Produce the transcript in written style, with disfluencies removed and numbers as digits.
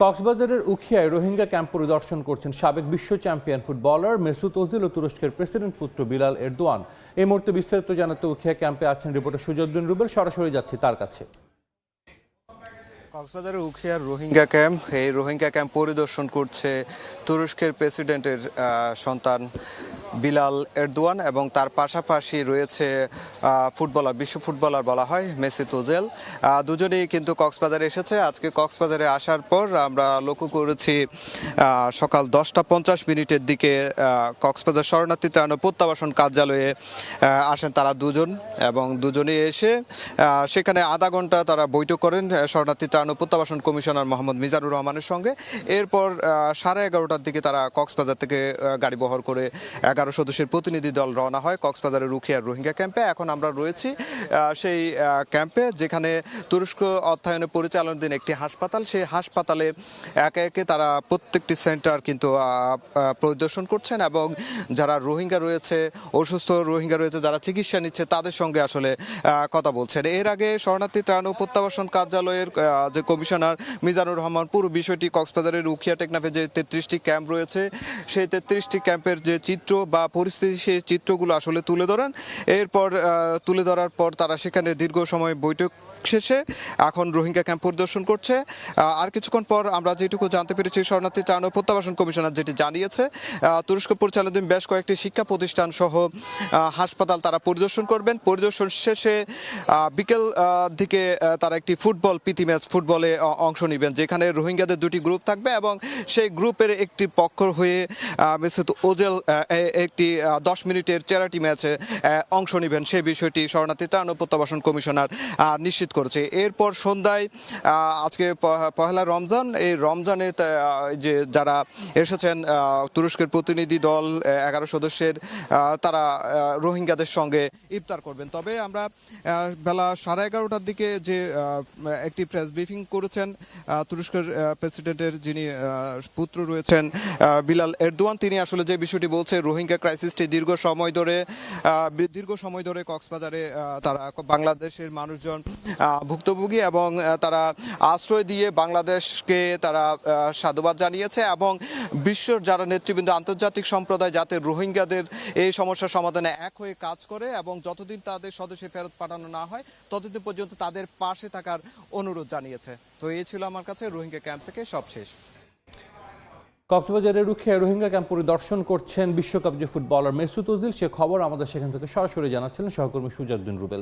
কক্সবাজারের উখিয়ায় রোহিঙ্গা ক্যাম্প পরিদর্শন করছেন সাবেক বিশ্ব চ্যাম্পিয়ন ফুটবলার মেসুত ওজিল ও তুরস্কের প্রেসিডেন্ট পুত্র বিলাল এরদোয়ান। এই মুহূর্তে বিস্তারিত জানাতে উখিয়া ক্যাম্পে আছেন রিপোর্টার সুজউদ্দিন রুবেল। সরাসরি যাচ্ছি তার কাছে। কক্সবাজারের উখিয়ার রোহিঙ্গা ক্যাম্প, এই রোহিঙ্গা ক্যাম্প পরিদর্শন করছে তুরস্কের প্রেসিডেন্টের সন্তান বিলাল এরদোয়ান এবং তার পাশাপাশি রয়েছে ফুটবলার, বিশ্ব ফুটবলার বলা হয় মেসুত ওজিল। দুজনেই কিন্তু কক্সবাজারে এসেছে। আজকে কক্সবাজারে আসার পর আমরা লক্ষ্য করেছি সকাল 10:50 দিকে কক্সবাজার শরণার্থী ত্রাণ ও প্রত্যাবাসন কার্যালয়ে আসেন তারা দুজন, এবং দুজনেই এসে সেখানে আধা ঘন্টা তারা বৈঠক করেন শরণার্থী ত্রাণ ও প্রত্যাবাসন কমিশনার মোহাম্মদ মিজানুর রহমানের সঙ্গে। এরপর 11:30টার দিকে তারা কক্সবাজার থেকে গাড়ি বহর করে 11 সদস্যের প্রতিনিধি দল রওনা হয় কক্সবাজারের উখিয়ার রোহিঙ্গা ক্যাম্পে। এখন আমরা রয়েছি সেই ক্যাম্পে, যেখানে তুরস্ক অর্থায়নে পরিচালনাধীন একটি হাসপাতাল। সেই হাসপাতালে একে একে তারা প্রত্যেকটি সেন্টার কিন্তু পরিদর্শন করছেন এবং যারা রোহিঙ্গা রয়েছে, অসুস্থ রোহিঙ্গা রয়েছে, যারা চিকিৎসা নিচ্ছে তাদের সঙ্গে আসলে কথা বলছেন। এর আগে শরণার্থী ত্রাণ ও প্রত্যাবাসন কার্যালয়ের যে কমিশনার মিজানুর রহমান পুরো বিষয়টি কক্সবাজারের উখিয়া টেকনাফে যে 33টি ক্যাম্প রয়েছে সেই 33টি ক্যাম্পের যে চিত্র বা পরিস্থিতি, সেই চিত্রগুলো আসলে তুলে ধরেন। এরপর তুলে ধরার পর তারা সেখানে দীর্ঘ সময় বৈঠক শেষে এখন রোহিঙ্গা ক্যাম্প পরিদর্শন করছে। আর কিছুক্ষণ পর আমরা যেটুকু জানতে পেরেছি, শরণার্থী ত্রাণ ও প্রত্যাবাসন কমিশনার যেটি জানিয়েছে, তুরস্ক পরিচালনাধীন বেশ কয়েকটি শিক্ষা প্রতিষ্ঠান সহ হাসপাতাল তারা পরিদর্শন করবেন। পরিদর্শন শেষে বিকেল দিকে তারা একটি প্রীতি ম্যাচ ফুটবলে অংশ নেবেন, যেখানে রোহিঙ্গাদের দুটি গ্রুপ থাকবে এবং সেই গ্রুপের একটি পক্ষ হয়ে মেসুত ওজিল একটি 10 মিনিটের চ্যারিটি ম্যাচে অংশ নেবেন। সেই বিষয়টি শরণার্থী ত্রাণ ও প্রত্যাবাসন কমিশনার নিশ্চিত করেছে। এরপর সন্ধ্যায় আজকে পহেলা রমজান, এই রমজানে যে যারা এসেছেন তুরস্কের প্রতিনিধি দল 11 সদস্যের, তারা রোহিঙ্গাদের সঙ্গে ইফতার করবেন। তবে আমরা বেলা 11:30টার দিকে যে একটি প্রেস ব্রিফিং করেছেন তুরস্কের প্রেসিডেন্টের যিনি পুত্র রয়েছেন বিলাল এরদোয়ান, তিনি আসলে যে বিষয়টি বলছে, রোহিঙ্গা ক্রাইসিসটি দীর্ঘ সময় ধরে কক্সবাজারে তারা বাংলাদেশের মানুষজন ভুক্তভোগী এবং তারা আশ্রয় দিয়ে বাংলাদেশকে তারা সাধুবাদ জানিয়েছে এবং বিশ্বর যারা নেতৃবৃন্দ, আন্তর্জাতিক সম্প্রদায় যাতে রোহিঙ্গাদের এই সমস্যার সমাধানে এক হয়ে কাজ করে এবং যতদিন তাদের স্বদেশে ফেরত পাঠানো না হয় ততদিন পর্যন্ত তাদের পাশে থাকার অনুরোধ জানিয়েছে। তো এই ছিল আমার কাছে রোহিঙ্গা ক্যাম্প থেকে সবশেষ। কক্সবাজারের উখিয়ায় রোহিঙ্গা ক্যাম্প পরিদর্শন করছেন বিশ্বকাপ যে ফুটবলার মেসুত ওজিল, সে খবর আমাদের সেখান থেকে সরাসরি জানাচ্ছিলেন সহকর্মী সুজউদ্দিন রুবেল।